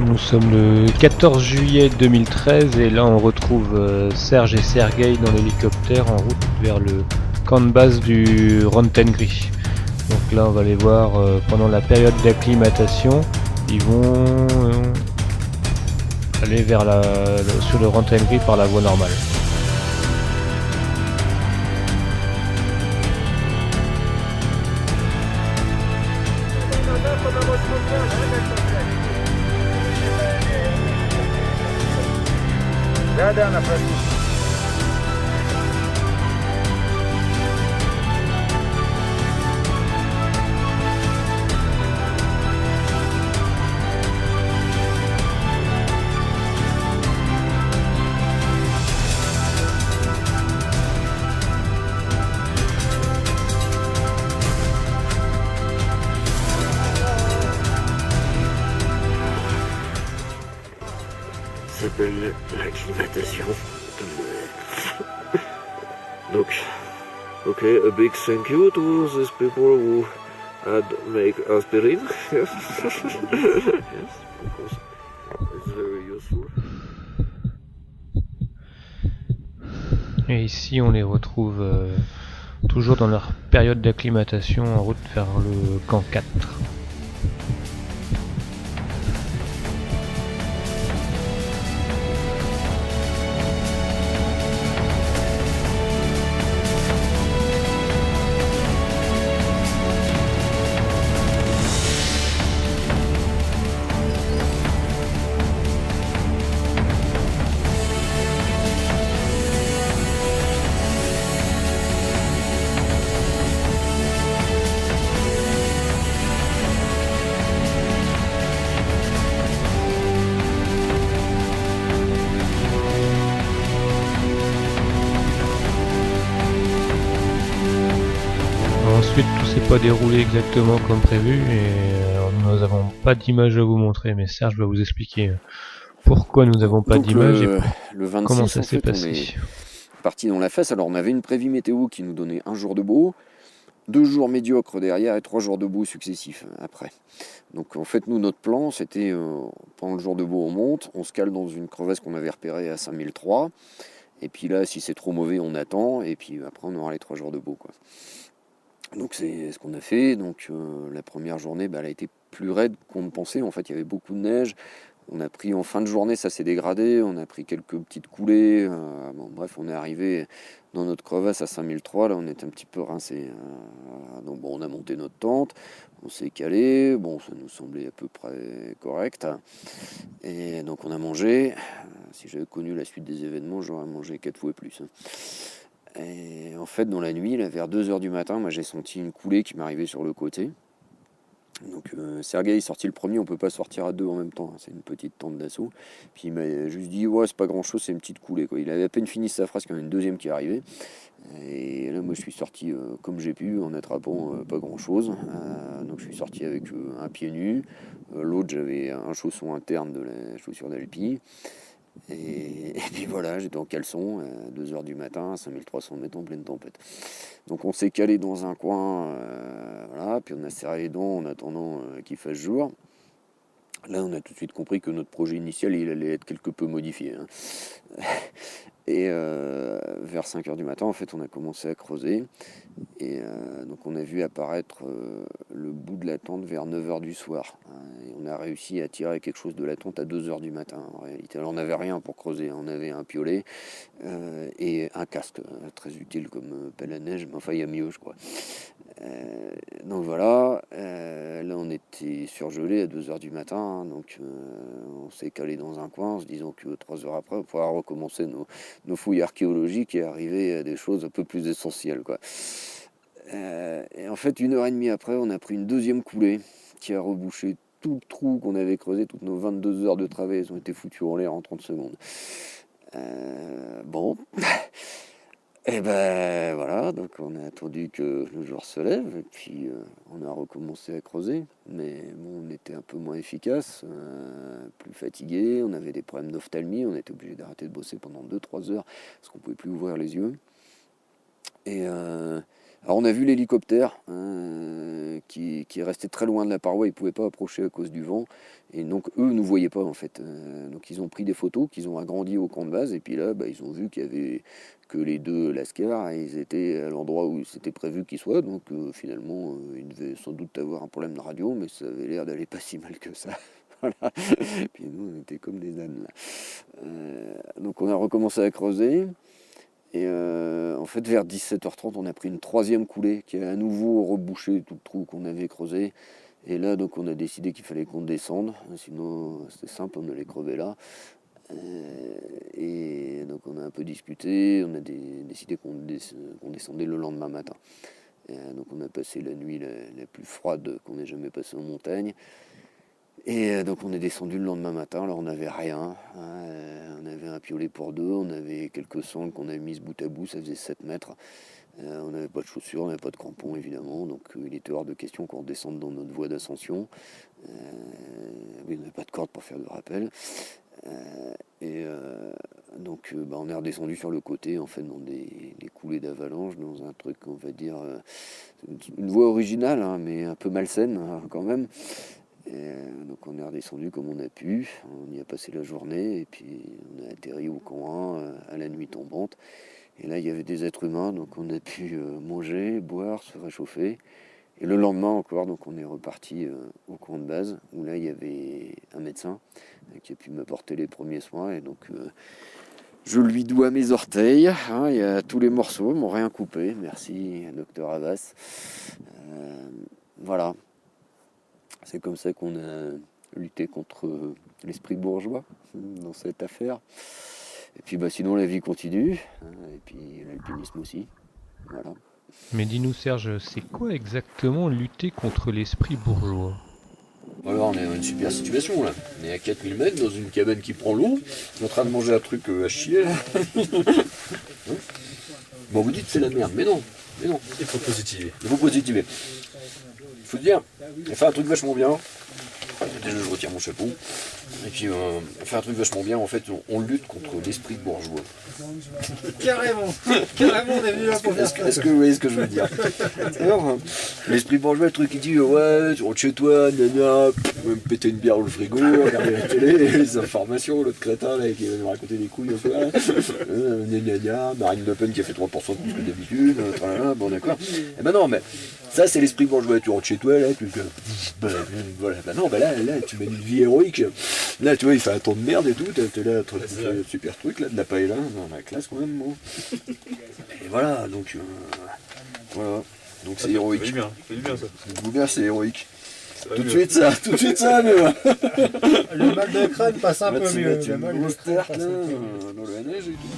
Nous sommes le 14 juillet 2013 et là on retrouve Serge et Sergueï dans l'hélicoptère en route vers le camp de base du Rontengri. Donc là on va les voir pendant la période d'acclimatation. Ils vont aller sur le Rontengri par la voie normale. Да, направо. Ça s'appelle l'acclimatation. Donc, okay, a big thank you to these people who had make aspirin. Yes, because it's very useful. Et ici on les retrouve toujours dans leur période d'acclimatation en route vers le camp 4. Ensuite, tout s'est pas déroulé exactement comme prévu et nous n'avons pas d'image à vous montrer, mais Serge va vous expliquer pourquoi nous n'avons pas d'image et le 26, comment ça s'est on passé. est parti dans la face. Alors on avait une prévue météo qui nous donnait un jour de beau, 2 jours médiocres derrière et 3 jours de beau successifs après. Donc en fait nous notre plan c'était pendant le jour de beau on monte, on se cale dans une crevasse qu'on avait repérée à 5003 et puis là si c'est trop mauvais on attend et puis après on aura les 3 jours de beau quoi. Donc c'est ce qu'on a fait. Donc la première journée elle a été plus raide qu'on ne pensait. En fait il y avait beaucoup de neige. On a pris en fin de journée, ça s'est dégradé, on a pris quelques petites coulées. Bon, bref, on est arrivé dans notre crevasse à 5003, là on est un petit peu rincé. Donc bon, on a monté notre tente, on s'est calé, bon ça nous semblait à peu près correct. Et donc on a mangé. Si j'avais connu la suite des événements, j'aurais mangé 4 fois plus. Et en fait, dans la nuit, là, vers 2h du matin, moi j'ai senti une coulée qui m'arrivait sur le côté. Donc Sergueï est sorti le premier, on peut pas sortir à deux en même temps, hein, c'est une petite tente d'assaut. Puis il m'a juste dit ouais c'est pas grand chose, c'est une petite coulée quoi. Il avait à peine fini sa phrase qu'il y en a une deuxième qui est arrivée. Et là moi je suis sorti comme j'ai pu en attrapant pas grand chose. Donc je suis sorti avec un pied nu, l'autre j'avais un chausson interne de la chaussure d'Alpi. Et puis voilà, j'étais en caleçon à 2h du matin, à 5300 mètres en pleine tempête. Donc on s'est calé dans un coin, voilà, puis on a serré les dents en attendant qu'il fasse jour. Là, on a tout de suite compris que notre projet initial, il allait être quelque peu modifié. Hein. Et vers 5h du matin, en fait, on a commencé à creuser. Et donc on a vu apparaître le bout de la tente vers 9h du soir. Et on a réussi à tirer quelque chose de la tente à 2h du matin en réalité. Alors on n'avait rien pour creuser, on avait un piolet et un casque, très utile comme pelle à neige, mais enfin il y a mieux je crois. Donc voilà, là on était surgelé à 2h du matin, hein, donc on s'est calé dans un coin en se disant que 3 heures après on pourra recommencer nos fouilles archéologiques et arriver à des choses un peu plus essentielles quoi. Et en fait 1h30 après on a pris une deuxième coulée qui a rebouché tout le trou qu'on avait creusé, toutes nos 22 heures de travail elles ont été foutues en l'air en 30 secondes. Bon... Et ben voilà, donc on a attendu que le jour se lève et puis on a recommencé à creuser. Mais bon, on était un peu moins efficace, plus fatigué, on avait des problèmes d'ophtalmie, on était obligé d'arrêter de bosser pendant 2-3 heures parce qu'on pouvait plus ouvrir les yeux. Et Alors on a vu l'hélicoptère qui est resté très loin de la paroi, ils ne pouvaient pas approcher à cause du vent, et donc eux ne nous voyaient pas en fait. Donc ils ont pris des photos qu'ils ont agrandi au camp de base, et puis là ils ont vu qu'il y avait que les deux Lascars, et ils étaient à l'endroit où c'était prévu qu'ils soient, donc finalement ils devaient sans doute avoir un problème de radio, mais ça avait l'air d'aller pas si mal que ça. Voilà. Puis nous on était comme des ânes là. Donc on a recommencé à creuser. Et en fait, vers 17h30, on a pris une troisième coulée qui a à nouveau rebouché tout le trou qu'on avait creusé. Et là, donc, on a décidé qu'il fallait qu'on descende. Sinon, c'était simple, on allait crever là. Et donc, on a un peu discuté. On a décidé qu'on descendait le lendemain matin. Donc, on a passé la nuit la plus froide qu'on ait jamais passée en montagne. Et donc on est descendu le lendemain matin, alors on n'avait rien, on avait un piolet pour deux, on avait quelques sangles qu'on avait mises bout à bout, ça faisait 7 mètres, on n'avait pas de chaussures, on n'avait pas de crampons évidemment, donc il était hors de question qu'on redescende dans notre voie d'ascension, on n'avait pas de corde pour faire de rappel, donc on est redescendu sur le côté en fait dans des coulées d'avalanche, dans un truc on va dire, une voie originale hein, mais un peu malsaine hein, quand même. Donc on est redescendu comme on a pu, on y a passé la journée et puis on a atterri au camp 1 à la nuit tombante. Et là il y avait des êtres humains, donc on a pu manger, boire, se réchauffer. Et le lendemain encore, donc on est reparti au camp de base où là il y avait un médecin qui a pu m'apporter les premiers soins et donc je lui dois mes orteils. Hein, il y a tous les morceaux, ils m'ont rien coupé. Merci docteur Havas. Voilà. C'est comme ça qu'on a lutté contre l'esprit bourgeois dans cette affaire. Et puis sinon la vie continue, et puis l'alpinisme aussi. Voilà. Mais dis-nous Serge, c'est quoi exactement lutter contre l'esprit bourgeois? Alors on est dans une super situation là. On est à 4000 mètres dans une cabane qui prend l'eau. On est en train de manger un truc à chier. Bon vous dites c'est la merde, mais non. Il faut positiver. Il faut dire, on fait un truc vachement bien. Déjà je retire mon chapeau. Et puis on fait un truc vachement bien, en fait on lutte contre l'esprit bourgeois. Carrément, on est venu là pour faire ça. Est-ce que vous voyez ce que je veux dire? Alors, l'esprit bourgeois, le truc qui dit ouais, tu rentres chez toi, nana, me péter une bière au frigo, regarder la télé, les informations, l'autre crétin là qui va nous raconter des couilles au soir, Marine Le Pen qui a fait 3% de plus que d'habitude, bon d'accord. Et ben non, mais ça c'est l'esprit bourgeois, tu rentres chez toi là, voilà, là tu mènes une vie héroïque. Là tu vois il fait un ton de merde et tout, t'es là, super truc là, de la paella, dans la classe quand même, bon. Et voilà, donc c'est héroïque. C'est bien ça. Vous bien c'est héroïque. Tout de suite ça, mais Le mal de crâne passe un peu mieux. Une grosse tarte là, dans la neige et tout.